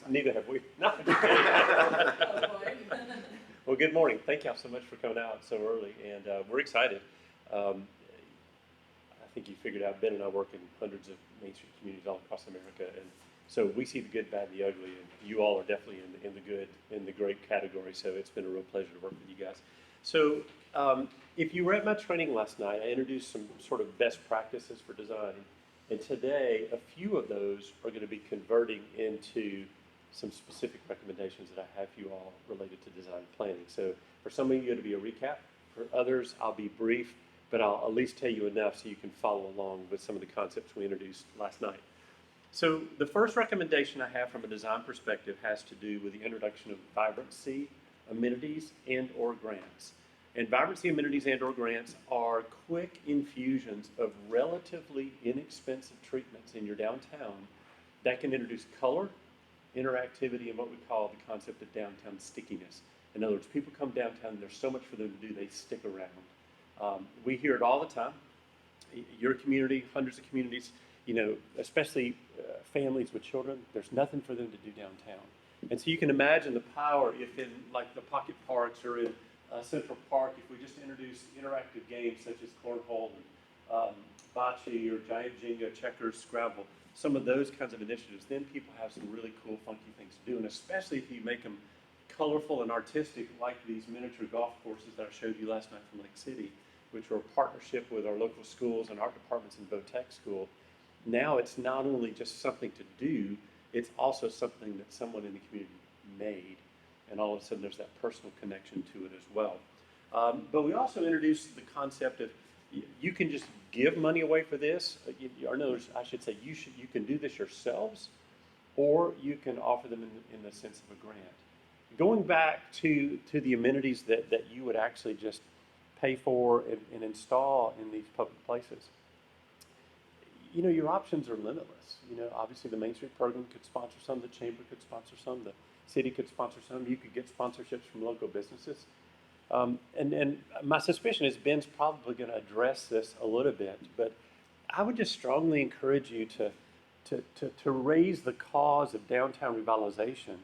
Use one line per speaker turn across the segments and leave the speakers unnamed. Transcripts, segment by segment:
Neither have we. No. Well, good morning. Thank y'all so much for coming out so early, and we're excited. Um, I think you figured out Ben and I work in hundreds of Main Street communities all across America, and so we see the good, bad, and the ugly, and you all are definitely in the good, in the great category. So it's been a real pleasure to work with you guys. So if you were at my training last night, I introduced some sort of best practices for design, and today a few of those are going to be converting into some specific recommendations that I have for you all related to design planning. So for some of you, it'll be a recap. For others, I'll be brief, but I'll at least tell you enough so you can follow along with some of the concepts we introduced last night. So the first recommendation I have from a design perspective has to do with the introduction of vibrancy, amenities, and or grants. And vibrancy, amenities, and or grants are quick infusions of relatively inexpensive treatments in your downtown that can introduce color, interactivity, and what we call the concept of downtown stickiness. In other words, people come downtown and there's so much for them to do, they stick around. We hear it all the time. Your community, hundreds of communities, especially families with children, there's nothing for them to do downtown. And so you can imagine the power if in like the pocket parks or in Central Park, if we just introduce interactive games such as cornhole and bocce or giant Jenga, checkers, Scrabble, some of those kinds of initiatives, then people have some really cool, funky things to do. And especially if you make them colorful and artistic, like these miniature golf courses that I showed you last night from Lake City, which were a partnership with our local schools and art departments in Vo-Tech School. Now it's not only just something to do, it's also something that someone in the community made. And all of a sudden there's that personal connection to it as well. But we also introduced the concept of you can just give money away for this, or no, I should say you can do this yourselves, or you can offer them in the sense of a grant. Going back to the amenities that you would actually just pay for and install in these public places, your options are limitless. Obviously the Main Street program could sponsor some, the chamber could sponsor some, the city could sponsor some, you could get sponsorships from local businesses. And my suspicion is Ben's probably going to address this a little bit, but I would just strongly encourage you to raise the cause of downtown revitalization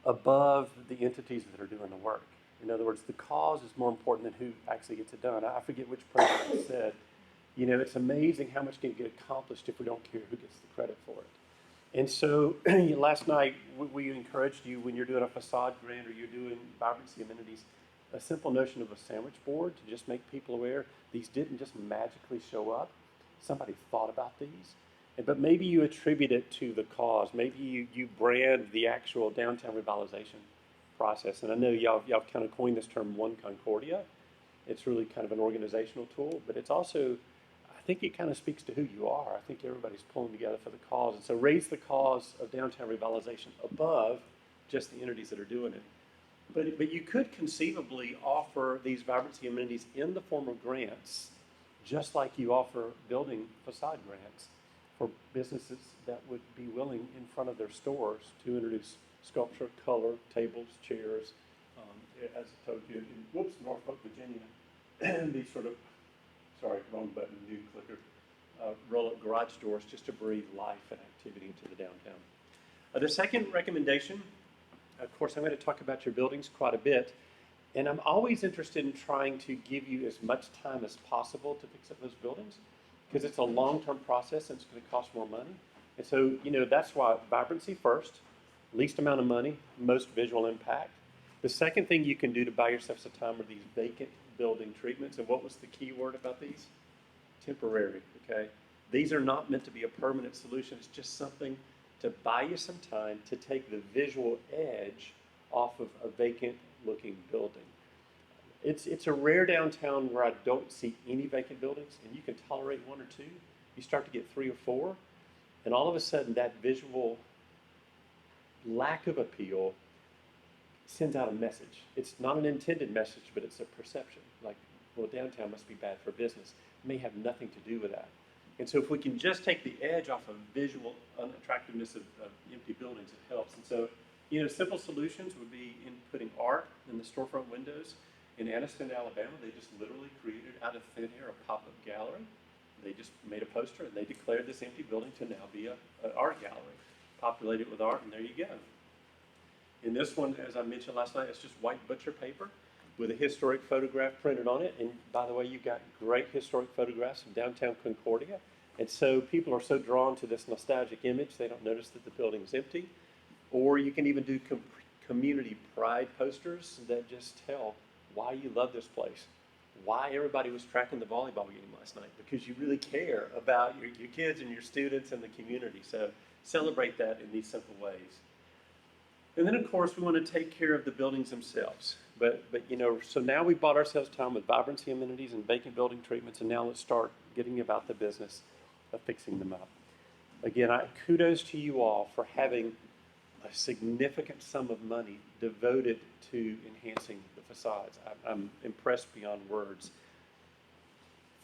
above the entities that are doing the work. In other words, the cause is more important than who actually gets it done. I forget which president said, it's amazing how much can get accomplished if we don't care who gets the credit for it. And so last night we encouraged you when you're doing a facade grant or you're doing vibrancy amenities, a simple notion of a sandwich board to just make people aware these didn't just magically show up. Somebody thought about these. But maybe you attribute it to the cause. Maybe you brand the actual downtown revitalization process. And I know y'all kind of coined this term One Concordia. It's really kind of an organizational tool, but it's also, I think it kind of speaks to who you are. I think everybody's pulling together for the cause. And so raise the cause of downtown revitalization above just the entities that are doing it. But you could conceivably offer these vibrancy amenities in the form of grants, just like you offer building facade grants for businesses that would be willing in front of their stores to introduce sculpture, color, tables, chairs. As I told you, in Norfolk, Virginia, these sort of, wrong button, new clicker, roll-up garage doors just to breathe life and activity into the downtown. The second recommendation, of course, I'm going to talk about your buildings quite a bit, and I'm always interested in trying to give you as much time as possible to fix up those buildings, because it's a long-term process and it's going to cost more money. And so, that's why vibrancy first, least amount of money, most visual impact. The second thing you can do to buy yourself some time are these vacant building treatments. And what was the key word about these? Temporary, okay? These are not meant to be a permanent solution. It's just something to buy you some time to take the visual edge off of a vacant looking building. It's a rare downtown where I don't see any vacant buildings, and you can tolerate one or two. You start to get 3 or 4, and all of a sudden that visual lack of appeal sends out a message. It's not an intended message, but it's a perception. Like, well, downtown must be bad for business. It may have nothing to do with that. And so if we can just take the edge off of visual unattractiveness of empty buildings, it helps. And so, simple solutions would be in putting art in the storefront windows. In Anniston, Alabama, they just literally created out of thin air a pop-up gallery. They just made a poster and they declared this empty building to now be an art gallery. Populate it with art, and there you go. In this one, as I mentioned last night, it's just white butcher paper with a historic photograph printed on it. And by the way, you've got great historic photographs of downtown Concordia. And so people are so drawn to this nostalgic image, they don't notice that the building is empty. Or you can even do community pride posters that just tell why you love this place, why everybody was tracking the volleyball game last night, because you really care about your kids and your students and the community. So celebrate that in these simple ways. And then, of course, we want to take care of the buildings themselves. But so now we bought ourselves time with vibrancy amenities and vacant building treatments, and now let's start getting about the business of fixing them up. Again, kudos to you all for having a significant sum of money devoted to enhancing the facades. I'm impressed beyond words.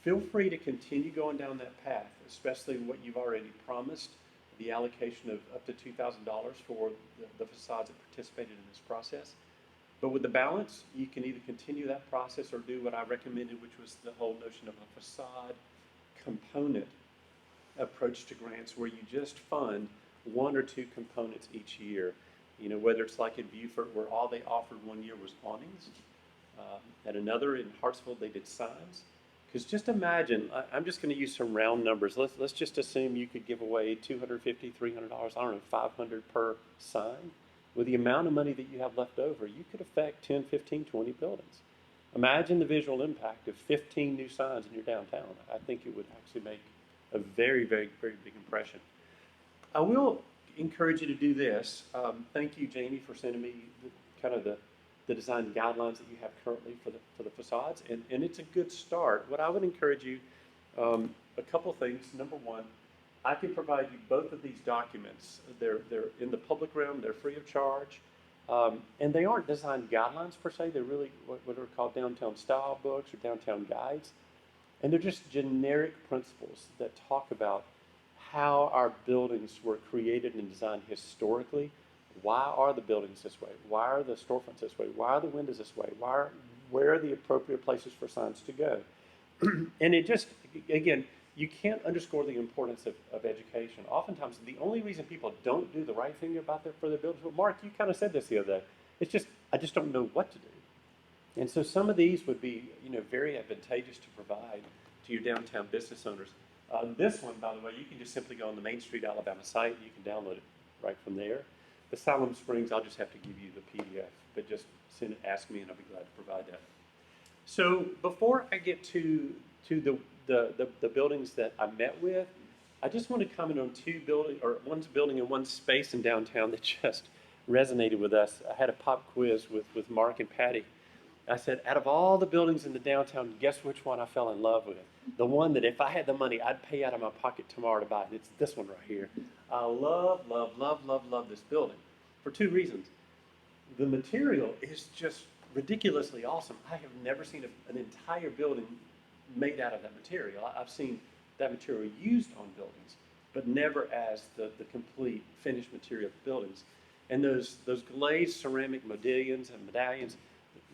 Feel free to continue going down that path, especially what you've already promised, the allocation of up to $2,000 for the facades that participated in this process. But with the balance, you can either continue that process or do what I recommended, which was the whole notion of a facade component approach to grants, where you just fund one or two components each year. Whether it's like in Beaufort, where all they offered one year was awnings. At another in Hartsville, they did signs. Because just imagine, I'm just going to use some round numbers. Let's just assume you could give away $250, $300, I don't know, $500 per sign. With the amount of money that you have left over, you could affect 10, 15, 20 buildings. Imagine the visual impact of 15 new signs in your downtown. I think it would actually make a very, very, very big impression. I will encourage you to do this. Thank you, Jamie, for sending me the design guidelines that you have currently for the facades, and it's a good start. What I would encourage you, a couple things. Number one, I can provide you both of these documents. They're in the public realm. They're free of charge, and they aren't design guidelines per se. They're really what are called downtown style books or downtown guides, and they're just generic principles that talk about how our buildings were created and designed historically. Why are the buildings this way? Why are the storefronts this way? Why are the windows this way? Where are the appropriate places for signs to go? And it just, again, you can't underscore the importance of education. Oftentimes, the only reason people don't do the right thing for their buildings, well, Mark, you kind of said this the other day, it's just, I just don't know what to do. And so some of these would be, very advantageous to provide to your downtown business owners. This one, by the way, you can just simply go on the Main Street Alabama site. You can download it right from there. The Siloam Springs, I'll just have to give you the PDF, but just ask me and I'll be glad to provide that. So before I get to the buildings that I met with, I just want to comment on one building and one space in downtown that just resonated with us. I had a pop quiz with Mark and Patty. I said, out of all the buildings in the downtown, guess which one I fell in love with? The one that if I had the money, I'd pay out of my pocket tomorrow to buy it. It's this one right here. I love, love, love, love, love this building for two reasons. The material is just ridiculously awesome. I have never seen an entire building made out of that material. I've seen that material used on buildings, but never as the complete finished material of buildings. And those glazed ceramic modillions and medallions,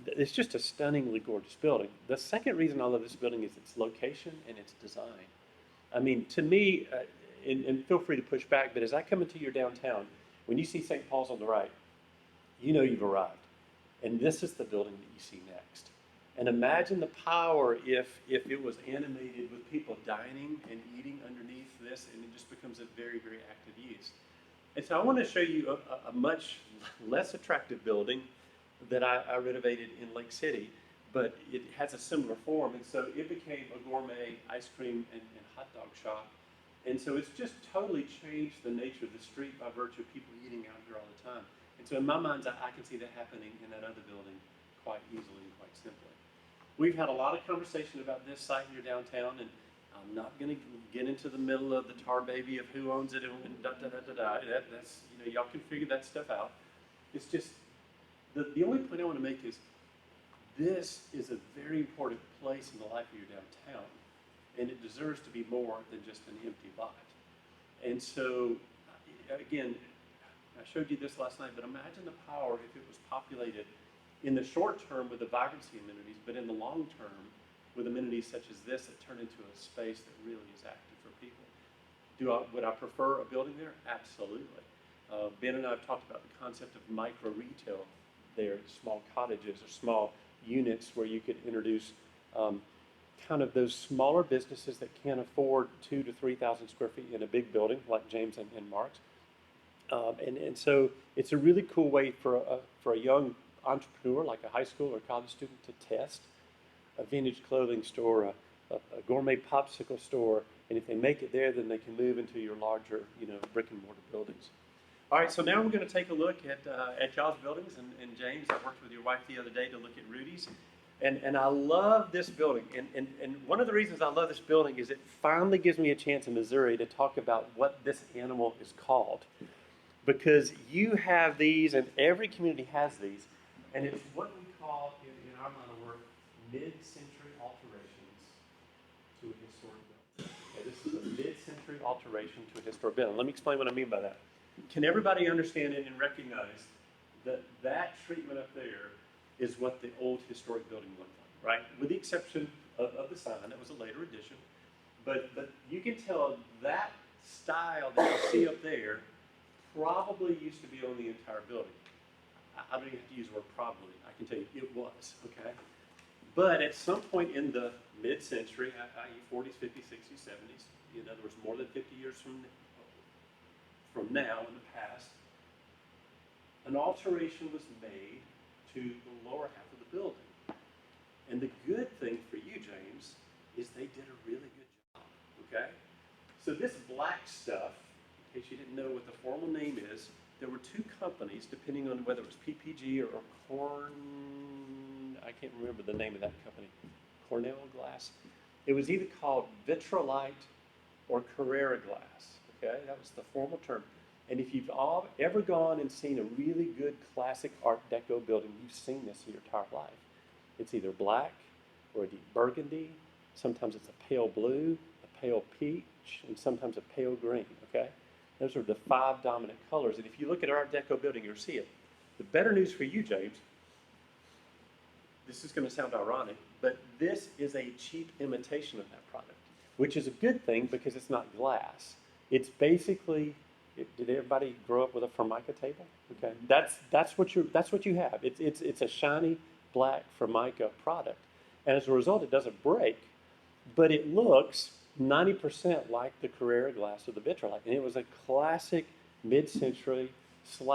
it's just a stunningly gorgeous building. The second reason I love this building is its location and its design. I mean, to me, and feel free to push back, but as I come into your downtown, when you see St. Paul's on the right, you know you've arrived. And this is the building that you see next. And imagine the power if it was animated with people dining and eating underneath this, and it just becomes a very, very active use. And so I want to show you a much less attractive building that I renovated in Lake City, but it has a similar form. And so it became a gourmet ice cream and hot dog shop. And so it's just totally changed the nature of the street by virtue of people eating out here all the time. And so in my mind, I can see that happening in that other building quite easily and quite simply. We've had a lot of conversation about this site in your downtown, and I'm not going to get into the middle of the tar baby of who owns it and da-da-da-da-da. That's, y'all can figure that stuff out. It's just, the only point I want to make is this is a very important place in the life of your downtown, and it deserves to be more than just an empty lot. And so, again, I showed you this last night, but imagine the power if it was populated in the short term with the vibrancy amenities, but in the long term with amenities such as this that turn into a space that really is active for people. Would I prefer a building there? Absolutely. Ben and I have talked about the concept of micro retail there, small cottages or small units where you could introduce kind of those smaller businesses that can't afford 2,000 to 3,000 square feet in a big building like James and Mark's. And so it's a really cool way for a young entrepreneur like a high school or college student to test a vintage clothing store, a gourmet popsicle store, and if they make it there, then they can move into your larger, brick and mortar buildings. All right, so now we're going to take a look at y'all's buildings. And James, I worked with your wife the other day to look at Rudy's. And I love this building. And one of the reasons I love this building is it finally gives me a chance in Missouri to talk about what this animal is called. Because you have these, and every community has these, and it's what we call, in our line of work, mid-century alterations to a historic building. Okay, this is a mid-century alteration to a historic building. Let me explain what I mean by that. Can everybody understand it and recognize that that treatment up there is what the old historic building looked like, right? With the exception of the sign, that was a later addition. But you can tell that style that you see up there probably used to be on the entire building. I don't even have to use the word probably. I can tell you it was, okay? But at some point in the mid-century, i.e. 40s, 50s, 60s, 70s, in other words, more than 50 years from now in the past, an alteration was made to the lower half of the building. And the good thing for you, James, is they did a really good job, okay? So this black stuff, in case you didn't know what the formal name is, there were two companies, depending on whether it was PPG or I can't remember the name of that company, Cornell Glass. It was either called Vitrolite or Carrera Glass, okay? That was the formal term. And if you've ever gone and seen a really good classic Art Deco building, you've seen this in your entire life. It's either black or a deep burgundy. Sometimes it's a pale blue, a pale peach, and sometimes a pale green, okay? Those are the 5 dominant colors. And if you look at an Art Deco building, you'll see it. The better news for you, James, this is going to sound ironic, but this is a cheap imitation of that product, which is a good thing because it's not glass. It's basically, did everybody grow up with a Formica table? Okay, that's what you have. It's a shiny black Formica product, and as a result, it doesn't break, but it looks 90% like the Carrera Glass or the Vitrolite, and it was a classic mid-century /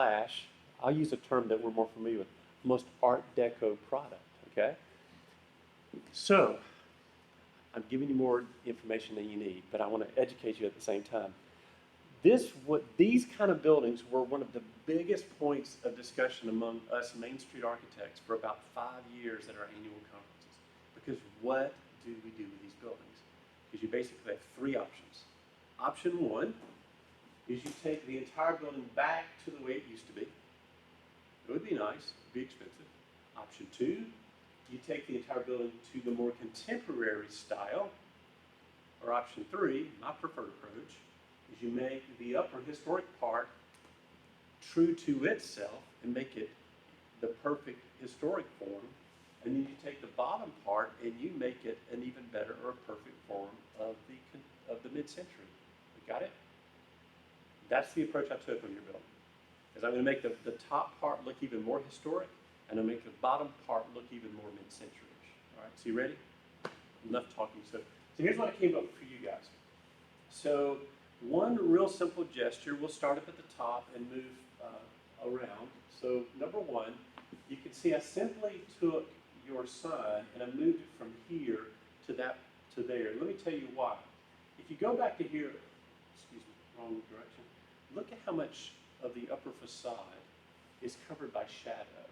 I'll use a term that we're more familiar with, most Art Deco product. Okay, so I'm giving you more information than you need, but I want to educate you at the same time. These kind of buildings were one of the biggest points of discussion among us Main Street architects for about 5 years at our annual conferences. Because what do we do with these buildings? Because you basically have 3 options. Option 1 is you take the entire building back to the way it used to be. It would be nice, it would be expensive. Option 2, you take the entire building to the more contemporary style. Or option 3, my preferred approach, is you make the upper historic part true to itself and make it the perfect historic form, and then you take the bottom part and you make it an even better or a perfect form of the mid-century. Got it? That's the approach I took on your building. Is I'm going to make the top part look even more historic, and I'll make the bottom part look even more mid-century-ish. All right, so you ready? Enough talking. So here's what I came up with for you guys. So one real simple gesture, we'll start up at the top and move around. So number 1, you can see I simply took your sign and I moved it from here to there. Let me tell you why. If you go back to here, excuse me, wrong direction, look at how much of the upper facade is covered by shadow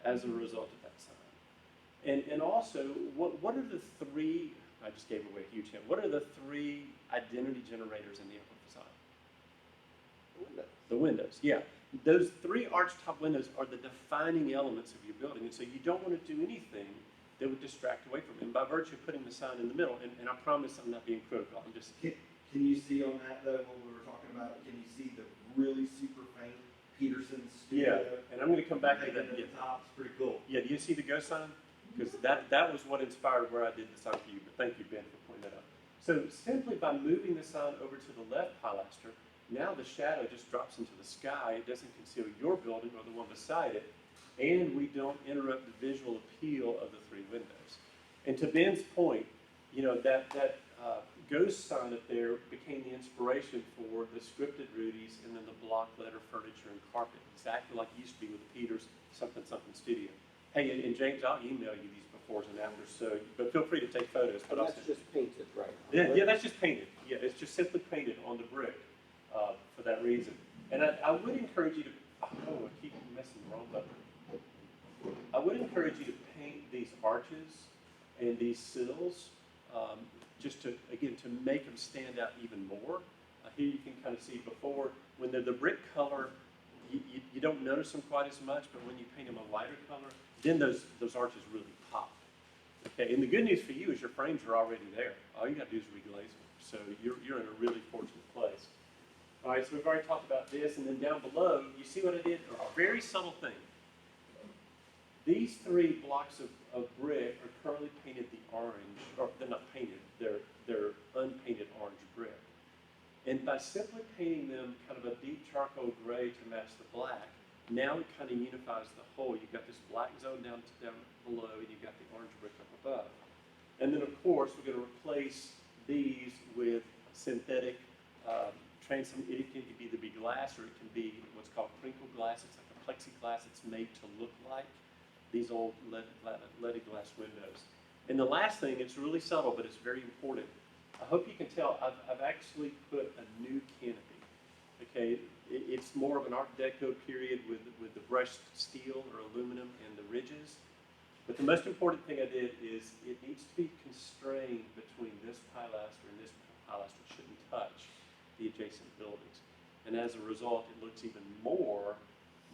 as a result of that sign. And also, what are the 3, I just gave away a huge hint, what are the 3 identity generators in the upper facade? The windows, yeah. Those 3 arch-top windows are the defining elements of your building, and so you don't want to do anything that would distract away from it. And by virtue of putting the sign in the middle, and I promise I'm not being critical, I'm just...
Can you see on that, though, what we were talking about? Can you see the really super faint Peterson studio?
Yeah, and I'm going to come back to that.
The top. It's pretty cool.
Yeah, do you see the ghost sign? Because that was what inspired where I did the sign for you, but thank you, Ben, for pointing that out. So simply by moving the sign over to the left pilaster, Now the shadow just drops into the sky. It doesn't conceal your building or the one beside it, and we don't interrupt the visual appeal of the three windows. And to Ben's point, that ghost sign up there became the inspiration for the scripted Rudy's and then the block letter furniture and carpet, exactly like it used to be with Peter's something studio. Hey, and James, I'll email you these befores and afters, but feel free to take photos.
And that's just painted, right?
Yeah, that's just painted. Yeah, it's just simply painted on the brick for that reason. And I would encourage you to, I keep messing the wrong button. I would encourage you to paint these arches and these sills just to, again, to make them stand out even more. Here you can kind of see before, when they're the brick color, you don't notice them quite as much, but when you paint them a lighter color, then those arches really pop. Okay, and the good news for you is your frames are already there. All you got to do is reglaze them. So you're in a really fortunate place. All right, so we've already talked about this, and then down below, you see what I did? A very subtle thing. These three blocks of brick are currently painted the orange, or they're not painted, they're unpainted orange brick. And by simply painting them kind of a deep charcoal gray to match the black, now it kind of unifies the whole. You've got this black zone down below, and you've got the orange brick up above. And then, of course, we're going to replace these with synthetic transom. It can either be glass or it can be what's called crinkle glass. It's like a plexiglass. It's made to look like these old leaded glass windows. And the last thing, it's really subtle, but it's very important. I hope you can tell I've actually put a new canopy. Okay, it's more of an Art Deco period with the brushed steel or aluminum and the ridges. But the most important thing I did is it needs to be constrained between this pilaster and this pilaster. It shouldn't touch the adjacent buildings. And as a result, it looks even more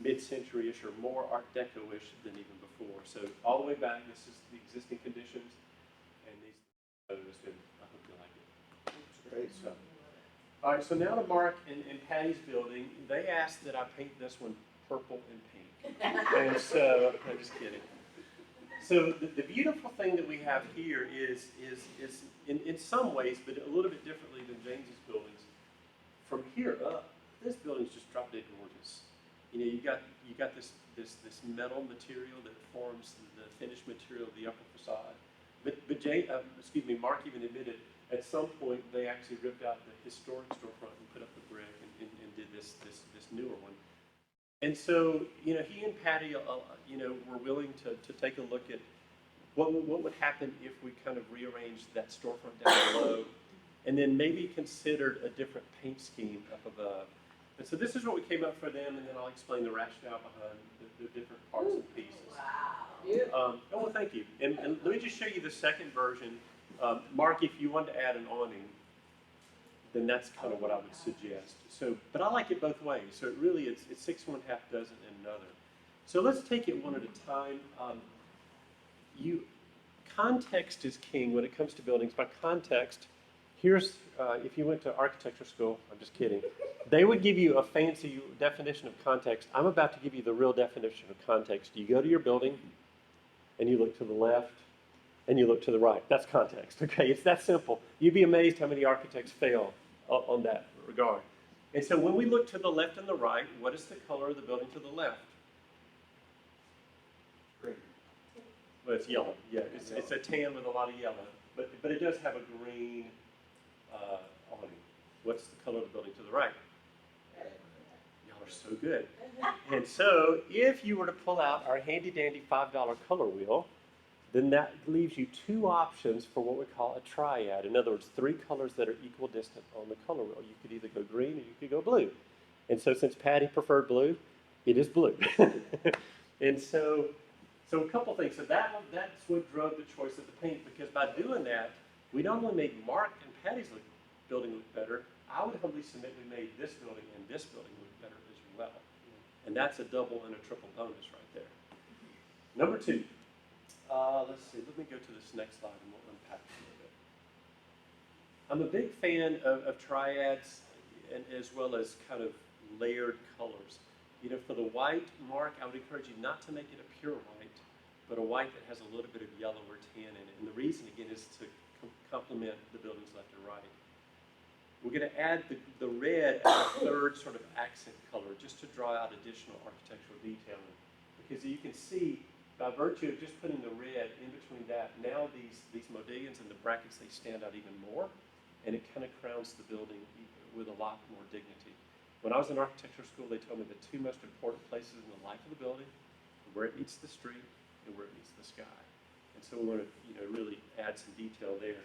mid-century-ish or more Art Deco-ish than even before. So all the way back, this is the existing conditions, and these photos, and I hope you like it.
That's great.
So, all right, so now to Mark and Patty's building, they asked that I paint this one purple and pink. And so, I'm just kidding. So the beautiful thing that we have here is in some ways, but a little bit differently than James's buildings. From here up, this building's just drop dead gorgeous. You know, you got this metal material that forms the finished material of the upper facade. But Mark even admitted at some point they actually ripped out the historic storefront and put up the brick and did this newer one. And so, he and Patty, were willing to take a look at what would happen if we kind of rearranged that storefront down below, and then maybe considered a different paint scheme up above. And so this is what we came up for them, and then I'll explain the rationale behind the different parts and pieces.
Wow.
Well, thank you. And let me just show you the second version. Mark, if you want to add an awning, then that's kind of what I would suggest. So, but I like it both ways. So it really it's 6 1/2 dozen and another. So let's take it one at a time. Context is king when it comes to buildings. By context, here's if you went to architecture school. I'm just kidding. They would give you a fancy definition of context. I'm about to give you the real definition of context. You go to your building, and you look to the left, and you look to the right. That's context. Okay, it's that simple. You'd be amazed how many architects fail on that regard. And so when we look to the left and the right, what is the color of the building to the left?
Green.
Well, it's yellow. Yeah, it's a tan with a lot of yellow, but it does have a green awning. What's the color of the building to the right? Y'all are so good. And so if you were to pull out our handy dandy $5 color wheel, then that leaves you 2 options for what we call a triad. In other words, 3 colors that are equidistant on the color wheel. You could either go green or you could go blue. And so since Patty preferred blue, it is blue. And so a couple things. So that's what drove the choice of the paint, because by doing that, we not only made Mark and Patty's building look better, I would humbly submit we made this building and this building look better as well. And that's a double and a triple bonus right there. Number 2. Let's see, let me go to this next slide and we'll unpack it a little bit. I'm a big fan of triads and as well as kind of layered colors. For the white, Mark, I would encourage you not to make it a pure white, but a white that has a little bit of yellow or tan in it. And the reason, again, is to complement the buildings left and right. We're going to add the red as a third sort of accent color just to draw out additional architectural detailing. Because you can see, by virtue of just putting the red in between that, now these modillions and the brackets, they stand out even more, and it kind of crowns the building with a lot more dignity. When I was in architecture school, they told me the two most important places in the life of the building are where it meets the street and where it meets the sky. And so we want to, really add some detail there.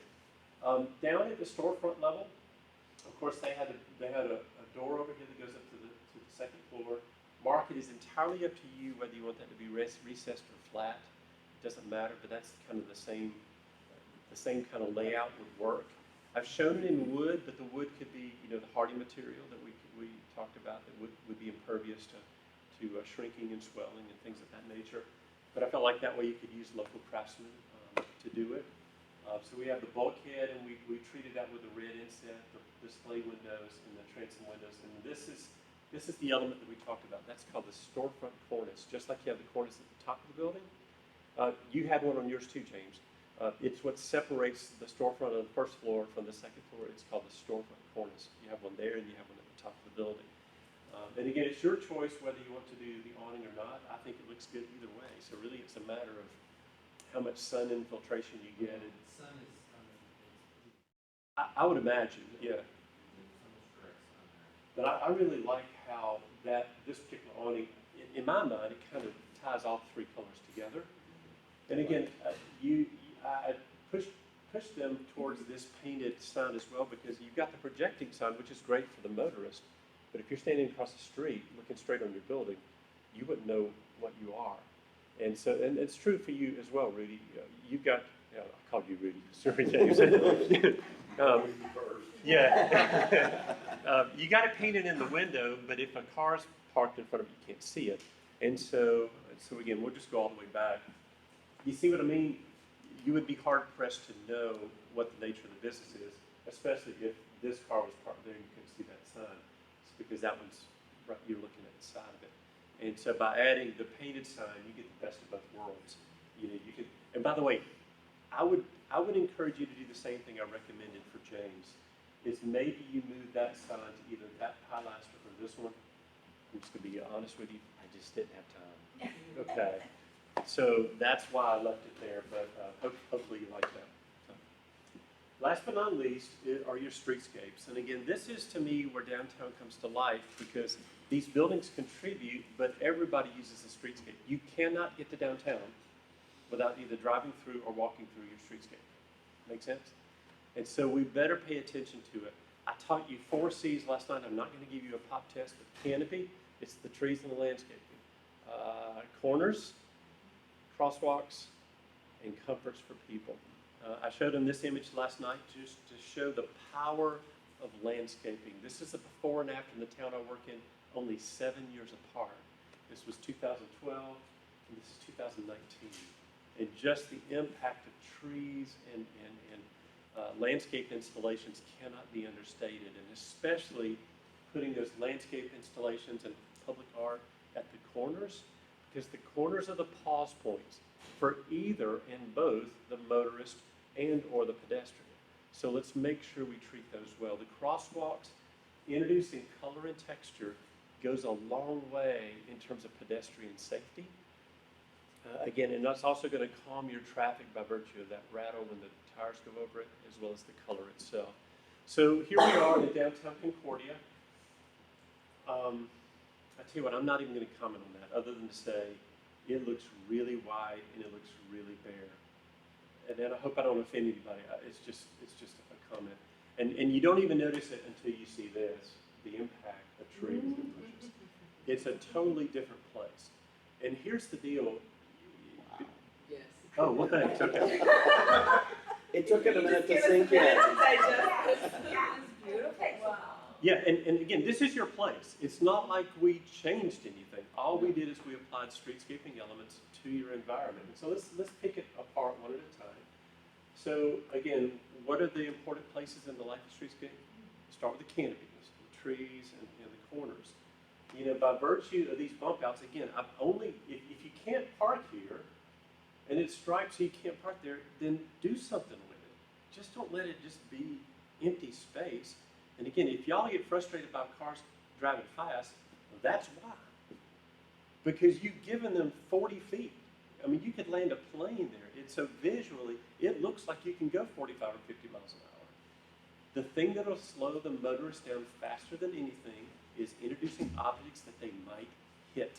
Down at the storefront level, of course, they had a door over here that goes up to the second floor. Mark, it is entirely up to you whether you want that to be recessed or flat. It doesn't matter, but that's kind of the same kind of layout would work. I've shown it in wood, but the wood could be, the hardy material that we talked about that would be impervious to shrinking and swelling and things of that nature. But I felt like that way you could use local craftsmen to do it. So we have the bulkhead, and we treated that with the red inset, the display windows, and the transom windows. And this is the element that we talked about. That's called the storefront cornice. Just like you have the cornice at the top of the building, you had one on yours too, James. It's what separates the storefront on the first floor from the second floor. It's called the storefront cornice. You have one there, and you have one at the top of the building. And again, it's your choice whether you want to do the awning or not. I think it looks good either way. So really, it's a matter of how much sun infiltration you get. And
Sun is,
I would imagine, yeah. But I really like how this particular awning, in my mind, it kind of ties all three colors together. And again, I pushed them towards this painted sign as well, because you've got the projecting sign, which is great for the motorist. But if you're standing across the street looking straight on your building, you wouldn't know what you are. And so, and it's true for you as well, Rudy. You've got, I called you Rudy, sorry, James. Yeah. You got it painted in the window, but if a car's parked in front of you, you can't see it. And so again, we'll just go all the way back. You see what I mean? You would be hard pressed to know what the nature of the business is, especially if this car was parked there and you couldn't see that sign. It's because that one's right, you're looking at the side of it. And so by adding the painted sign, you get the best of both worlds. You can, and by the way, I would encourage you to do the same thing I recommended for James, is maybe you move that sign to either that pilaster or this one. I'm just going to be honest with you, I just didn't have time. Okay. So that's why I left it there, but hopefully you like that. Last but not least are your streetscapes. And again, this is to me where downtown comes to life, because these buildings contribute, but everybody uses the streetscape. You cannot get to downtown without either driving through or walking through your streetscape. Make sense? And so we better pay attention to it. I taught you 4 C's last night. I'm not going to give you a pop test, but canopy, it's the trees and the landscaping. Corners, crosswalks, and comforts for people. I showed them this image last night just to show the power of landscaping. This is a before and after in the town I work in, only 7 years apart. This was 2012, and this is 2019. And just the impact of trees and landscape installations cannot be understated, and especially putting those landscape installations and public art at the corners, because the corners are the pause points for either and both the motorist and or the pedestrian. So let's make sure we treat those well. The crosswalks, introducing color and texture, goes a long way in terms of pedestrian safety. Again, and that's also going to calm your traffic by virtue of that rattle when the tires go over it, as well as the color itself. So here we are in downtown Concordia. I tell you what, I'm not even going to comment on that, other than to say it looks really wide and it looks really bare. And then I hope I don't offend anybody. It's just a comment. And you don't even notice it until you see this, the impact of trees and bushes. It's a totally different place. And here's the deal.
yes.
Oh, well, thanks. Okay.
It took it a minute to sink in.
It's beautiful. Wow.
Yeah, and again, this is your place. It's not like we changed anything. All we did is we applied streetscaping elements to your environment. And so let's pick it apart one at a time. So again, what are the important places in the life of streetscape? Start with the canopies, the trees, and the corners. You know, by virtue of these bump outs, again, if you can't park here, and it's striped so you can't park there, then do something with it. Just don't let it just be empty space. And again, if y'all get frustrated about cars driving fast, that's why. Because you've given them 40 feet. I mean, you could land a plane there. And so visually, it looks like you can go 45 or 50 miles an hour. The thing that'll slow the motorist down faster than anything is introducing objects that they might hit.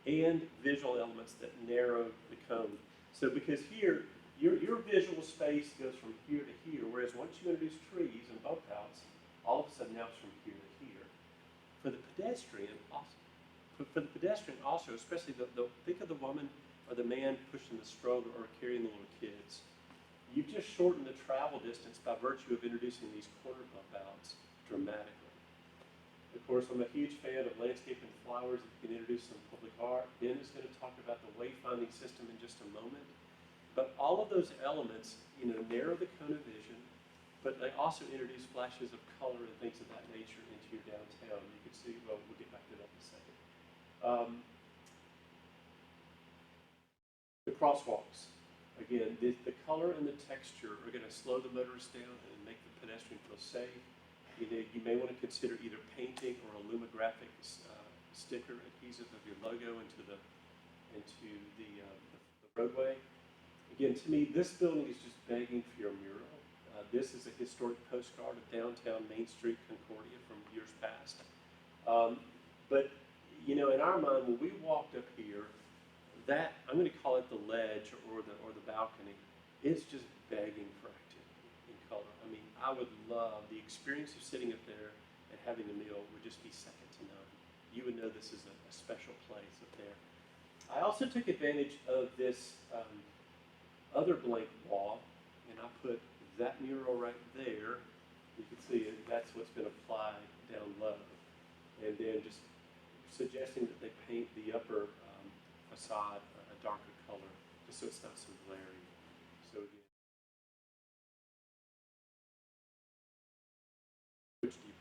And visual elements that narrow the cone. So because here, your visual space goes from here to here, whereas once you introduce trees and bump outs, all of a sudden now it's from here to here. For the pedestrian, also, especially think of the woman or the man pushing the stroller or carrying the little kids. You've just shortened the travel distance by virtue of introducing these corner bump outs dramatically. Of course, I'm a huge fan of landscape and flowers. If you can introduce some public art, Ben is going to talk about the wayfinding system in just a moment. But all of those elements, narrow the cone of vision, but they also introduce flashes of color and things of that nature into your downtown. You can see, well, we'll get back to that in a second. The crosswalks. Again, the color and the texture are going to slow the motorist down and make the pedestrian feel safe. You may want to consider either painting or a lumographic sticker adhesive of your logo into the roadway. Again, to me, this building is just begging for your mural. This is a historic postcard of downtown Main Street, Concordia from years past. But in our mind, when we walked up here, that I'm going to call it the ledge or the balcony, it's just begging for activity in color. I mean, I would love the experience of sitting up there and having a meal would just be second to none. You would know this is a special place up there. I also took advantage of this other blank wall, and I put that mural right there. You can see it, that's what's been applied down low. And then just suggesting that they paint the upper facade a darker color, just so it's not so glaring. So again, which do you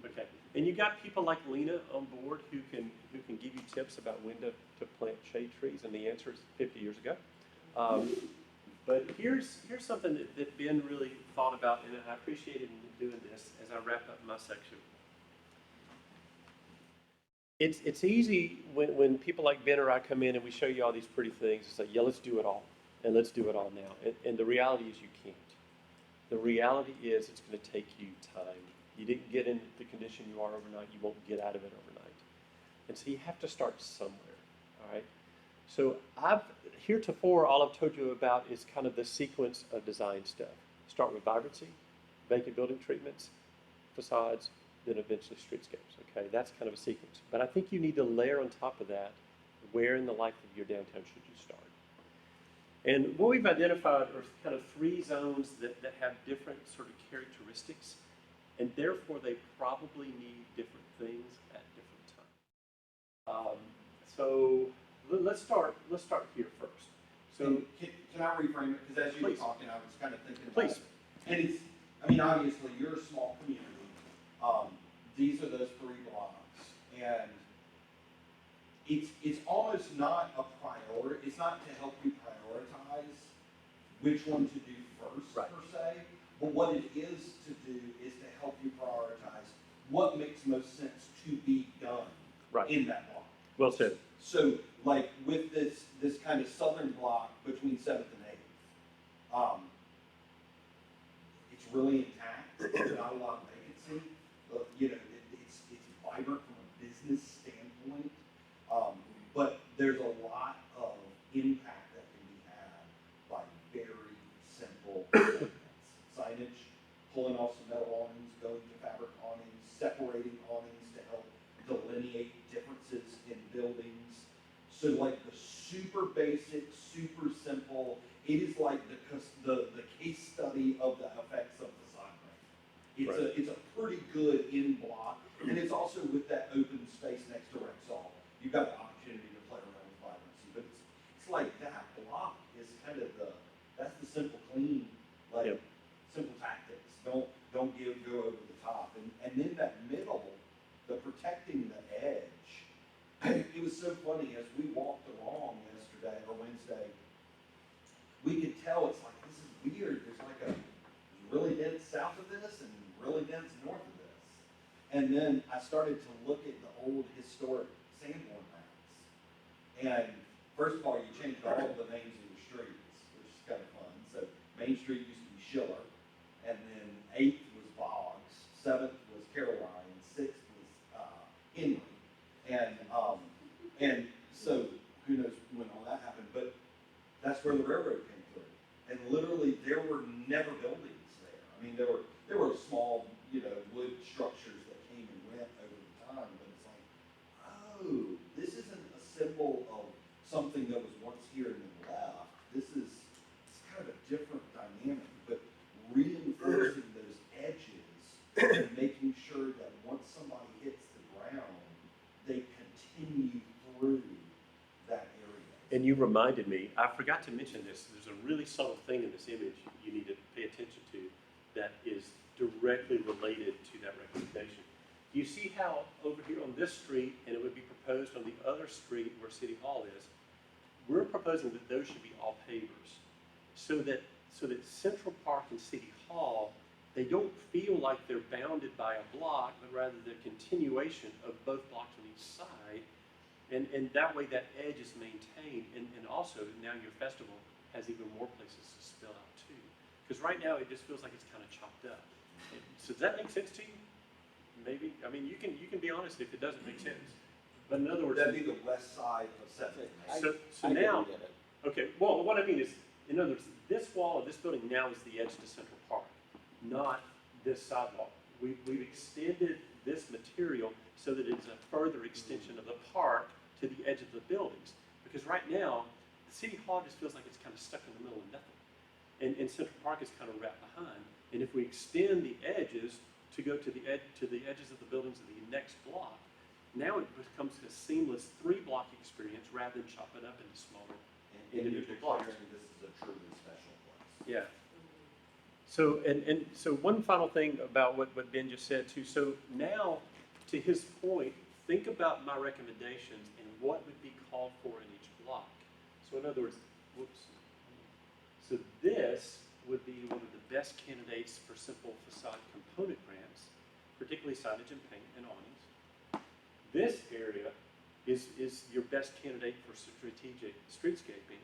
prefer? Okay, and you got people like Lena on board who can give you tips about when to plant shade trees, and the answer is 50 years ago. But here's something that Ben really thought about, and I appreciated him doing this as I wrap up my section. It's easy when people like Ben or I come in and we show you all these pretty things. It's like, yeah, let's do it all, and let's do it all now. And the reality is you can't. The reality is it's going to take you time. You didn't get in the condition you are overnight. You won't get out of it overnight. And so you have to start somewhere, all right? So heretofore, all I've told you about is kind of the sequence of design stuff. Start with vibrancy, vacant building treatments, facades, then eventually streetscapes, okay? That's kind of a sequence. But I think you need to layer on top of that, where in the life of your downtown should you start? And what we've identified are kind of 3 zones that have different sort of characteristics, and therefore they probably need different things at different times. So let's start here first. So
can I reframe it? Because as you were talking, I was kind of thinking about it. And obviously you're a small community. These are those 3 blocks, and it's almost not a priority. It's not to help you prioritize which one to do first,
right,
per se. But what it is to do is to help you prioritize what makes most sense to be done, right, in that block.
Well said.
So, like with this kind of southern block between 7th and 8th, it's really intact. There's not a lot of vacancy. It's vibrant from a business standpoint, but there's a lot of impact that can be had by very simple signage, pulling off some metal awnings, going to fabric awnings, separating awnings to help delineate differences in buildings. So like the super basic, super simple, it is like the case study of the effects of facade break. It's a pretty good in block, and it's also with that open space next to Rexall. You've got the opportunity to play around with vibrancy, but it's like that block is kind of that's the simple clean, simple tactics. Don't go over the top, and then that middle, the protecting the edge. It was so funny as we walked along yesterday or Wednesday. We could tell it's like, this is weird. There's like a really dense south of this. really dense north of this. And then I started to look at the old historic Sanborn maps. And first of all, you changed all of the names of the streets, which is kind of fun. So Main Street used to be Schiller, and then 8th was Boggs, 7th was Caroline, 6th was Henry. And so who knows when all that happened, but that's where the railroad came through. And literally there were never buildings there. I mean, there were small, wood structures that came and went over the time, but it's like, oh, this isn't a symbol of something that was once here and then left. It's kind of a different dynamic, but reinforcing those edges and making sure that once somebody hits the ground, they continue through that area.
And you reminded me, I forgot to mention this, there's a really subtle thing in this image you need to pay attention to that is directly related to that recommendation. You see how over here on this street, and it would be proposed on the other street where City Hall is, we're proposing that those should be all pavers. So that Central Park and City Hall, they don't feel like they're bounded by a block, but rather the continuation of both blocks on each side. And that way that edge is maintained. And also now your festival has even more places to spill out too. Because right now it just feels like it's kind of chopped up. So does that make sense to you? Maybe. I mean, you can be honest if it doesn't make sense. But in other words,
That'd be the west side of 7th.
so now, okay. Well, what I mean is, in other words, this wall of this building now is the edge to Central Park, not this sidewalk. We've extended this material so that it's a further extension of the park to the edge of the buildings. Because right now, the City Hall just feels like it's kind of stuck in the middle of nothing. And Central Park is kind of wrapped behind. And if we extend the edges to go to the edges of the buildings of the next block, now it becomes a seamless 3-block experience rather than chop it up into smaller individual blocks.
This is a truly special place.
Yeah. So and so one final thing about what Ben just said too. So now, to his point, think about my recommendations and what would be called for in each block. So in other words, so this would be one of the best candidates for simple facade component grants, particularly signage and paint and awnings. This area is your best candidate for strategic streetscaping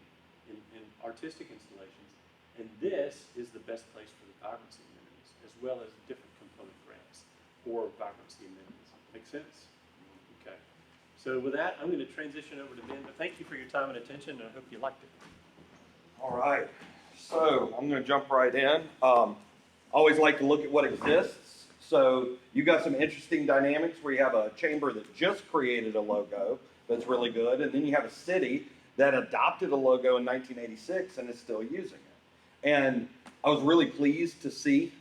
and artistic installations. And this is the best place for the vibrancy amenities, as well as different component grants for vibrancy amenities. Make sense? Okay. So with that, I'm going to transition over to Ben, but thank you for your time and attention, and I hope you liked it.
All right, so I'm going to jump right in. Always like to look at what exists. So you got some interesting dynamics where you have a chamber that just created a logo that's really good, and then you have a city that adopted a logo in 1986 and is still using it. And I was really pleased to see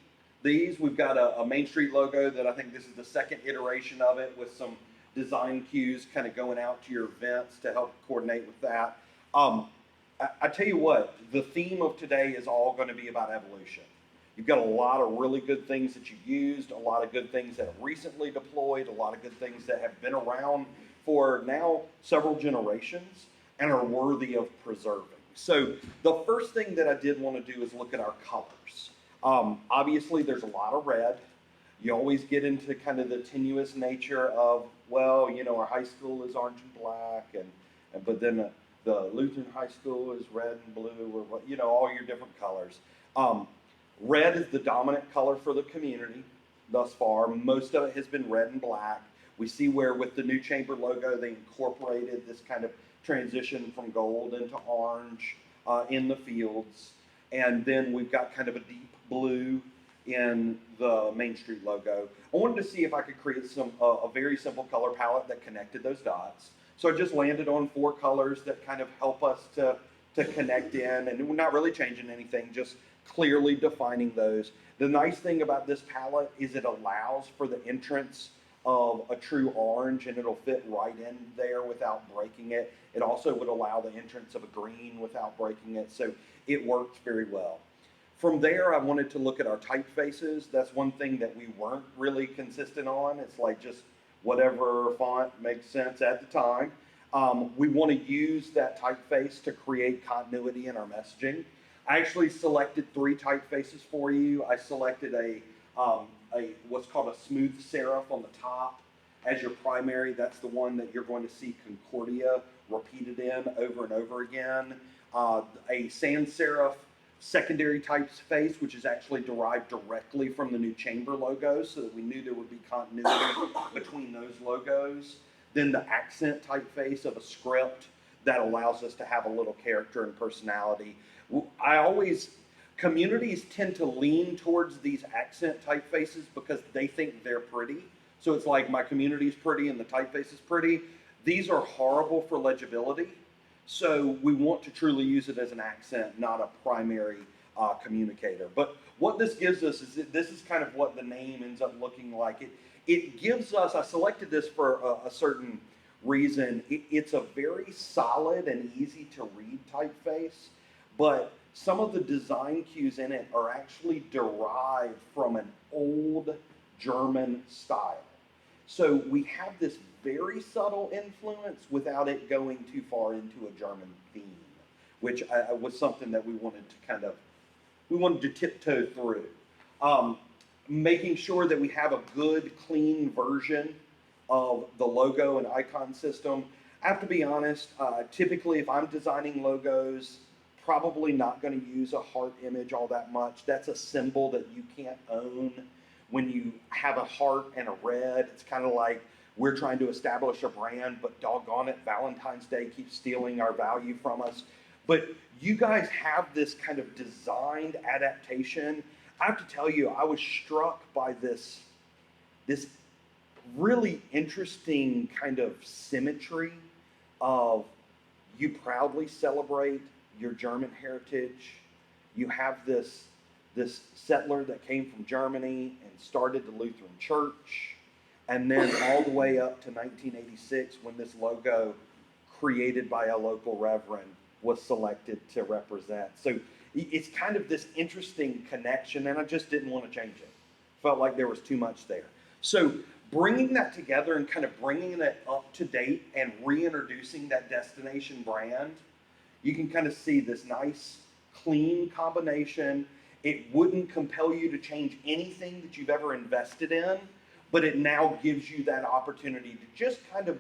these. We've got a Main Street logo that I think this is the second iteration of it, with some design cues kind of going out to your events to help coordinate with that. I tell you what, the theme of today is all going to be about evolution. You've got a lot of really good things that you've used, a lot of good things that have recently deployed, a lot of good things that have been around for now several generations and are worthy of preserving. So the first thing that I did want to do is look at our colors. Obviously, there's a lot of red. You always get into kind of the tenuous nature of, well, our high school is orange and black, but then the Lutheran high school is red and blue, or all your different colors. Red is the dominant color for the community thus far. Most of it has been red and black. We see where with the new chamber logo, they incorporated this kind of transition from gold into orange in the fields. And then we've got kind of a deep blue in the Main Street logo. I wanted to see if I could create a very simple color palette that connected those dots. So I just landed on 4 colors that kind of help us to connect in, and we're not really changing anything, just clearly defining those. The nice thing about this palette is it allows for the entrance of a true orange, and it'll fit right in there without breaking it. It also would allow the entrance of a green without breaking it, so it works very well. From there, I wanted to look at our typefaces. That's one thing that we weren't really consistent on. It's like just whatever font makes sense at the time. We want to use that typeface to create continuity in our messaging. I actually selected 3 typefaces for you. I selected a what's called a smooth serif on the top as your primary. That's the one that you're going to see Concordia repeated in over and over again. A sans serif secondary typeface, which is actually derived directly from the new chamber logos, so that we knew there would be continuity between those logos. Then the accent typeface of a script that allows us to have a little character and personality. Communities tend to lean towards these accent typefaces because they think they're pretty. So it's like my community is pretty and the typeface is pretty. These are horrible for legibility. So we want to truly use it as an accent, not a primary communicator. But what this gives us is that this is kind of what the name ends up looking like. It gives us, I selected this for a certain reason. It's a very solid and easy to read typeface, but some of the design cues in it are actually derived from an old German style. So we have this very subtle influence without it going too far into a German theme, which was something that we wanted to tiptoe through. Making sure that we have a good, clean version of the logo and icon system. I have to be honest, typically if I'm designing logos, probably not going to use a heart image all that much. That's a symbol that you can't own. When you have a heart and a red, it's kind of like we're trying to establish a brand, but doggone it, Valentine's Day keeps stealing our value from us. But you guys have this kind of designed adaptation. I have to tell you, I was struck by this really interesting kind of symmetry of you proudly celebrate your German heritage. You have this settler that came from Germany and started the Lutheran Church, and then all the way up to 1986 when this logo created by a local reverend was selected to represent. So it's kind of this interesting connection, and I just didn't want to change it. Felt like there was too much there. So bringing that together and kind of bringing it up to date and reintroducing that destination brand, you can kind of see this nice, clean combination. It wouldn't compel you to change anything that you've ever invested in, but it now gives you that opportunity to just kind of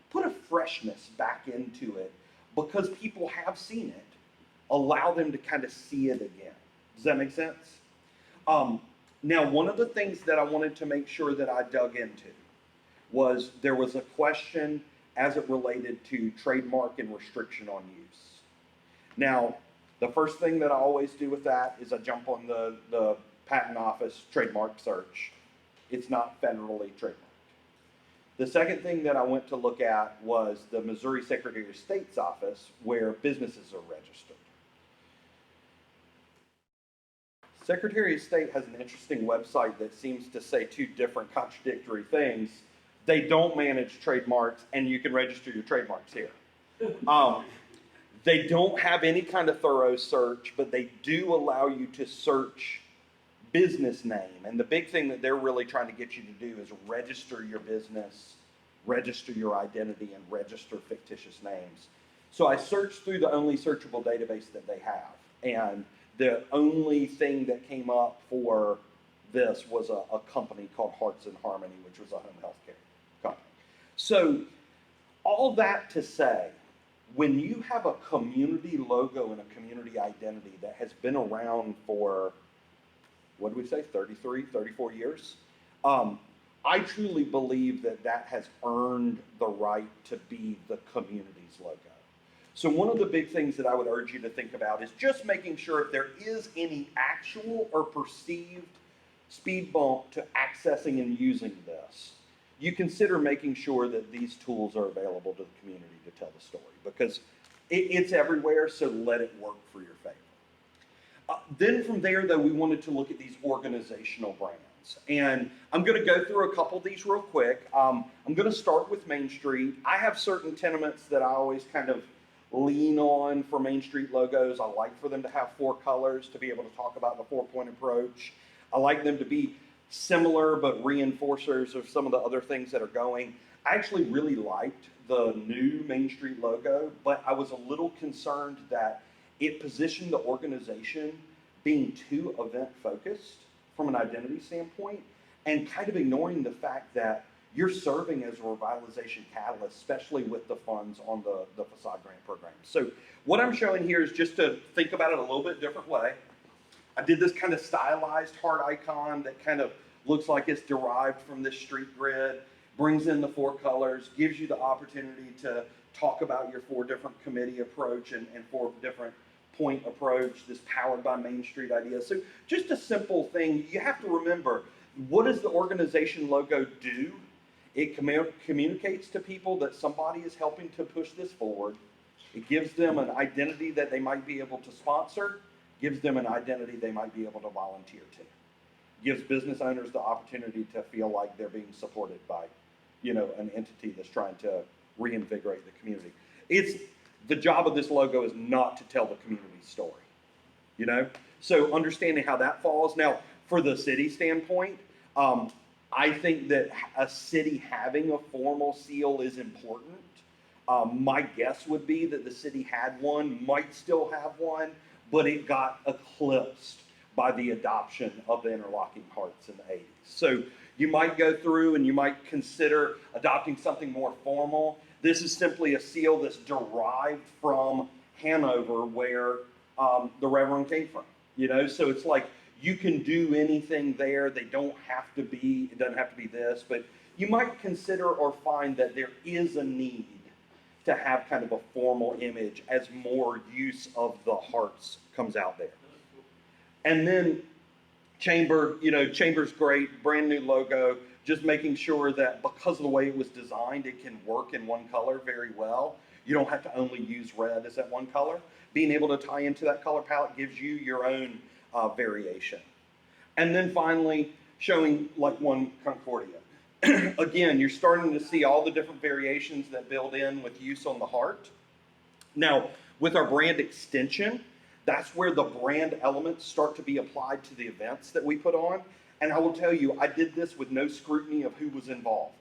put a freshness back into it because people have seen it. Allow them to kind of see it again. Does that make sense? Now, one of the things that I wanted to make sure that I dug into was there was a question as it related to trademark and restriction on use. Now, the first thing that I always do with that is I jump on the patent office trademark search. It's not federally trademarked. The second thing that I went to look at was the Missouri Secretary of State's office where businesses are registered. Secretary of State has an interesting website that seems to say two different contradictory things. They don't manage trademarks, and you can register your trademarks here. They don't have any kind of thorough search, but they do allow you to search business name. And the big thing that they're really trying to get you to do is register your business, register your identity, and register fictitious names. So I searched through the only searchable database that they have. And the only thing that came up for this was a company called Hearts and Harmony, which was a home health care company. So all that to say, when you have a community logo and a community identity that has been around for, what do we say, 33, 34 years, I truly believe that that has earned the right to be the community's logo. So one of the big things that I would urge you to think about is just making sure if there is any actual or perceived speed bump to accessing and using this, you consider making sure that these tools are available to the community to tell the story, because it's everywhere, so let it work for your favor. Then from there, though, we wanted to look at these organizational brands. And I'm going to go through a couple of these real quick. I'm going to start with Main Street. I have certain tenements that I always kind of lean on for Main Street logos. I like for them to have 4 colors to be able to talk about the 4-point approach. I like them to be similar but reinforcers of some of the other things that are going. I actually really liked the new Main Street logo, but I was a little concerned that it positioned the organization being too event focused from an identity standpoint, and kind of ignoring the fact that you're serving as a revitalization catalyst, especially with the funds on the facade grant program. So what I'm showing here is just to think about it a little bit different way. I did this kind of stylized heart icon that kind of looks like it's derived from this street grid, brings in the 4 colors, gives you the opportunity to talk about your 4 different committee approach and 4 different point approach, this powered by Main Street idea. So just a simple thing. You have to remember, what does the organization logo do? It communicates to people that somebody is helping to push this forward. It gives them an identity that they might be able to sponsor, gives them an identity they might be able to volunteer to. Gives business owners the opportunity to feel like they're being supported by, an entity that's trying to reinvigorate the community. It's the job of this logo is not to tell the community story, So understanding how that falls. Now, for the city standpoint, I think that a city having a formal seal is important. My guess would be that the city had one, might still have one, but it got eclipsed by the adoption of the interlocking hearts in the 80s. So you might go through and you might consider adopting something more formal. This is simply a seal that's derived from Hanover, where the Reverend came from. So it's like you can do anything there. It doesn't have to be this, but you might consider or find that there is a need to have kind of a formal image as more use of the hearts comes out there. And then Chamber, Chamber's great, brand new logo, just making sure that because of the way it was designed, it can work in one color very well. You don't have to only use red as that one color. Being able to tie into that color palette gives you your own variation. And then finally, showing like one Concordia. Again, you're starting to see all the different variations that build in with use on the heart. Now, with our brand extension, that's where the brand elements start to be applied to the events that we put on. And I will tell you, I did this with no scrutiny of who was involved,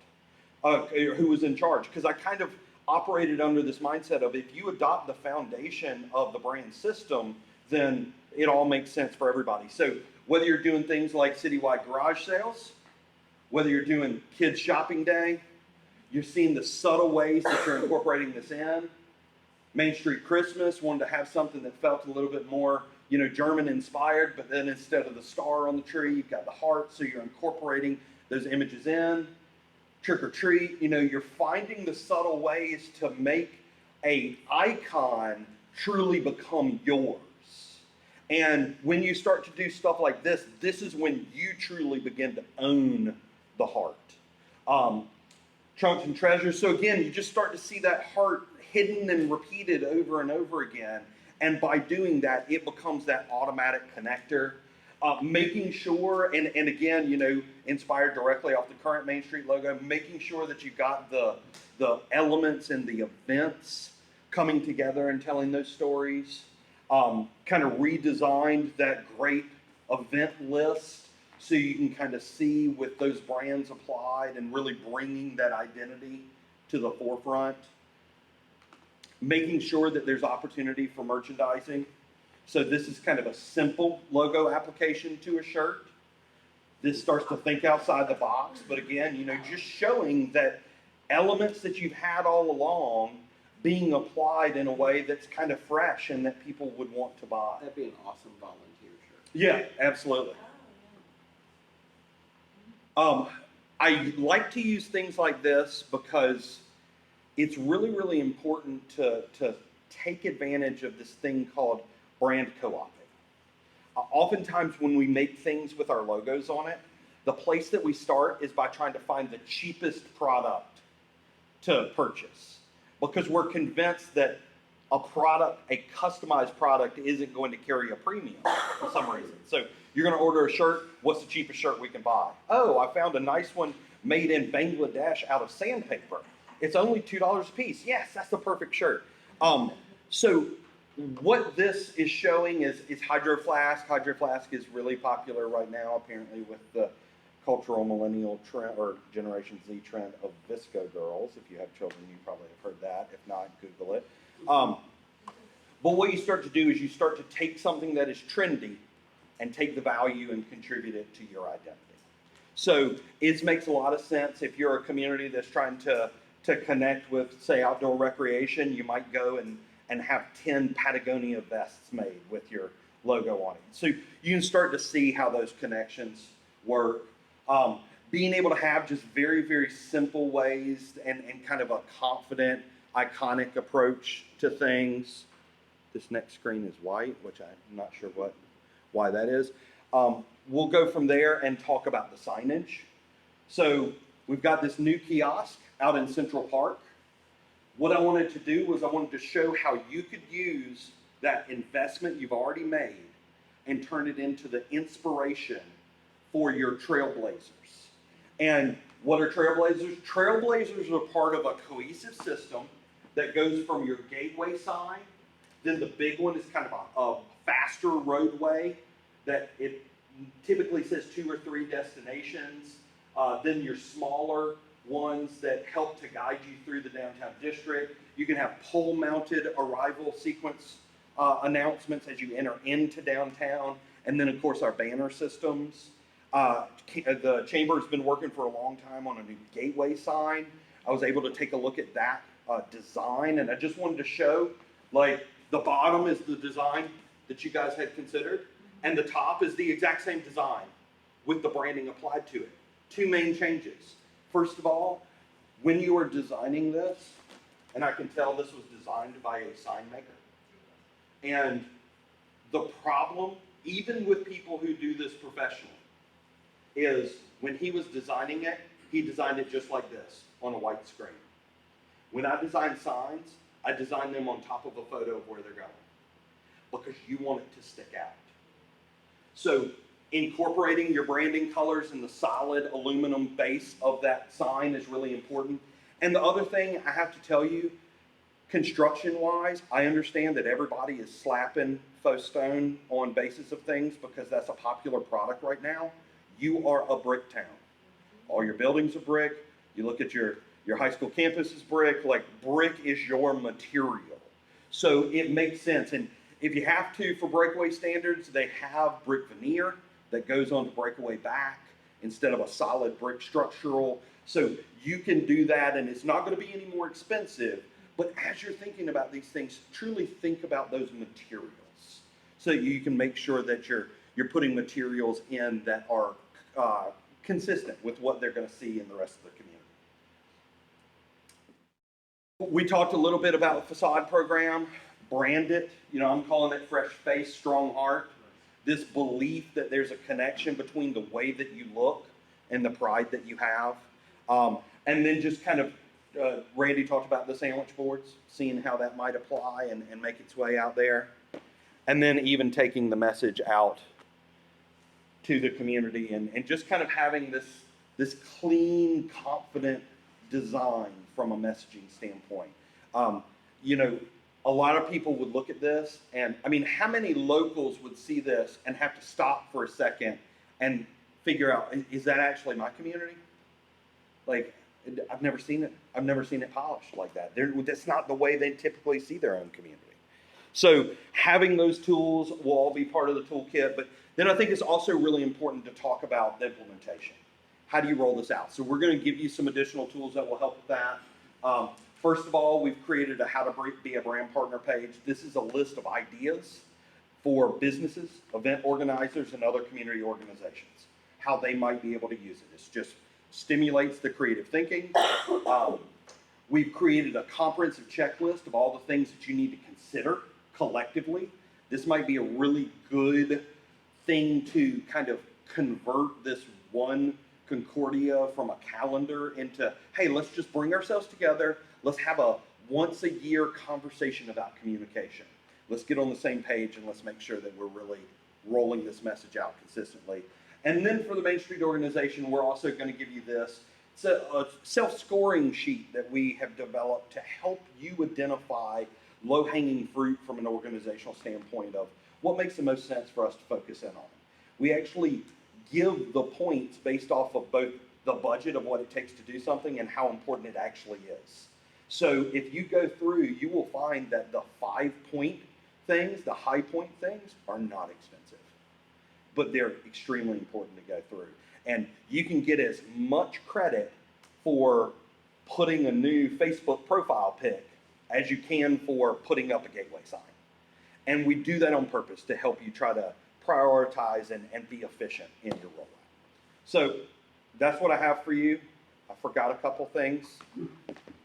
who was in charge, because I kind of operated under this mindset of if you adopt the foundation of the brand system, then it all makes sense for everybody. So whether you're doing things like citywide garage sales, whether you're doing kids shopping day, you're seeing the subtle ways that you're incorporating this in. Main Street Christmas, wanted to have something that felt a little bit more, German inspired, but then instead of the star on the tree, you've got the heart, so you're incorporating those images in. Trick or treat, you're finding the subtle ways to make an icon truly become yours. And when you start to do stuff like this, this is when you truly begin to own the heart. Trunks and treasures. So again, you just start to see that heart hidden and repeated over and over again. And by doing that, it becomes that automatic connector. Making sure, and again, inspired directly off the current Main Street logo, making sure that you've got the elements and the events coming together and telling those stories. Kind of redesigned that great event list so you can kind of see with those brands applied and really bringing that identity to the forefront. Making sure that there's opportunity for merchandising. So this is kind of a simple logo application to a shirt. This starts to think outside the box, but again, just showing that elements that you've had all along being applied in a way that's kind of fresh and that people would want to buy.
That'd be an awesome volunteer shirt.
Yeah, absolutely. I like to use things like this because it's really, really important to take advantage of this thing called brand co-oping. Oftentimes when we make things with our logos on it, the place that we start is by trying to find the cheapest product to purchase, because we're convinced that a customized product isn't going to carry a premium for some reason. So you're going to order a shirt, what's the cheapest shirt we can buy? Oh, I found a nice one made in Bangladesh out of sandpaper. It's only $2 a piece. Yes, that's the perfect shirt. So what this is showing is Hydro Flask. Hydro Flask is really popular right now, apparently, with the cultural millennial trend or Generation Z trend of Visco girls. If you have children, you probably have heard that. If not, Google it. But what you start to do is you start to take something that is trendy and take the value and contribute it to your identity.
So it makes a lot of sense if you're a community that's trying to connect with, say, outdoor recreation. You might go and have 10 Patagonia vests made with your logo on it. So you can start to see how those connections work. Being able to have just very, very simple ways and kind of a confident, iconic approach to things. This next screen is white, which I'm not sure why that is. We'll go from there and talk about the signage. So we've got this new kiosk out in Central Park. What I wanted to do was I wanted to show how you could use that investment you've already made and turn it into the inspiration for your trailblazers. And what are trailblazers? Trailblazers are part of a cohesive system that goes from your gateway sign. Then the big one is kind of a faster roadway that it typically says 2 or 3 destinations. Then your smaller ones that help to guide you through the downtown district. You can have pole-mounted arrival sequence announcements as you enter into downtown. And then, of course, our banner systems. The chamber has been working for a long time on a new gateway sign. I was able to take a look at that design, and I just wanted to show, like, the bottom is the design that you guys had considered, and the top is the exact same design with the branding applied to it. 2 main changes. First of all, when you are designing this, and I can tell this was designed by a sign maker, and the problem, even with people who do this professionally, is when he was designing it, he designed it just like this, on a white screen. When I design signs, I design them on top of a photo of where they're going, because you want it to stick out. So incorporating your branding colors in the solid aluminum base of that sign is really important. And the other thing I have to tell you, construction-wise, I understand that everybody is slapping faux stone on bases of things because that's a popular product right now. You are a brick town. All your buildings are brick. You look at your high school campus is brick. Like, brick is your material. So it makes sense. And if you have to, for breakaway standards, they have brick veneer that goes on to breakaway back instead of a solid brick structural. So you can do that, and it's not going to be any more expensive. But as you're thinking about these things, truly think about those materials so you can make sure that you're putting materials in that are consistent with what they're going to see in the rest of the community. We talked a little bit about the facade program. Brand it. You know, I'm calling it fresh face, strong heart. This belief that there's a connection between the way that you look and the pride that you have. And then just kind of, Randy talked about the sandwich boards, seeing how that might apply and make its way out there. And then even taking the message out to the community and just kind of having this clean, confident design from a messaging standpoint. You know, a lot of people would look at this and, I mean, how many locals would see this and have to stop for a second and figure out, is that actually my community? Like, I've never seen it. I've never seen it polished like that. That's not the way they typically see their own community. So having those tools will all be part of the toolkit, but then I think it's also really important to talk about the implementation. How do you roll this out? So we're going to give you some additional tools that will help with that. First of all, we've created a How to Be a Brand Partner page. This is a list of ideas for businesses, event organizers, and other community organizations, how they might be able to use it. It just stimulates the creative thinking. We've created a comprehensive checklist of all the things that you need to consider collectively. This might be a really good thing to kind of convert this one Concordia from a calendar into, hey, let's just bring ourselves together. Let's have a once a year conversation about communication. Let's get on the same page and let's make sure that we're really rolling this message out consistently. And then for the Main Street organization, we're also going to give you this. It's a self-scoring sheet that we have developed to help you identify low-hanging fruit from an organizational standpoint of what makes the most sense for us to focus in on. We actually give the points based off of both the budget of what it takes to do something and how important it actually is. So if you go through, you will find that the 5-point things, the high point things, are not expensive, but they're extremely important to go through. And you can get as much credit for putting a new Facebook profile pic as you can for putting up a gateway sign. And we do that on purpose to help you try to prioritize and be efficient in your rollout. So that's what I have for you. I forgot a couple things.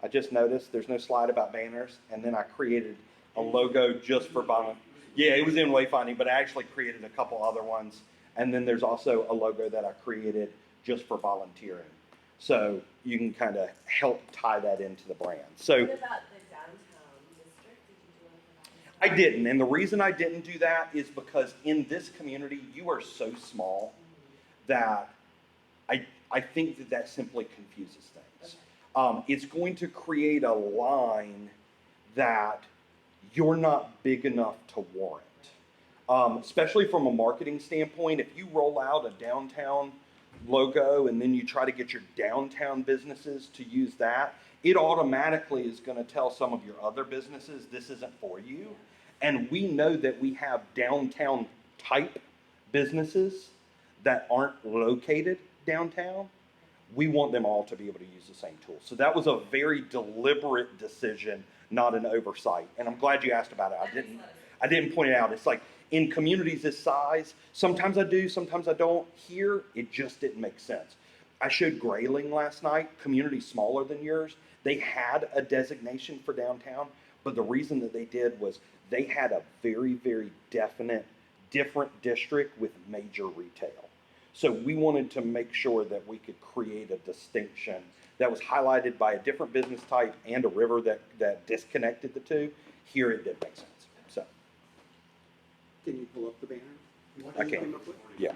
I just noticed there's no slide about banners, and then I created a logo just for volunteers. Yeah, it was in wayfinding, but I actually created a couple other ones. And then there's also a logo that I created just for volunteering. So you can kind of help tie that into the brand. So
What about the downtown district? Did you do anything about
I didn't. And the reason I didn't do that is because in this community, you are so small that I think that that simply confuses things. It's going to create a line that you're not big enough to warrant. Especially from a marketing standpoint, if you roll out a downtown logo and then you try to get your downtown businesses to use that, it automatically is going to tell some of your other businesses this isn't for you. And we know that we have downtown type businesses that aren't located downtown. We want them all to be able to use the same tool. So that was a very deliberate decision, not an oversight. And I'm glad you asked about it. I didn't point it out. It's like in communities this size, sometimes I do, sometimes I don't. Here, it just didn't make sense. I showed Grayling last night, community smaller than yours. They had a designation for downtown, but the reason that they did was they had a very, very definite, different district with major retail. So we wanted to make sure that we could create a distinction that was highlighted by a different business type and a river that disconnected the two. Here it didn't make sense. So
Can you pull up the banner?
I can. Yeah.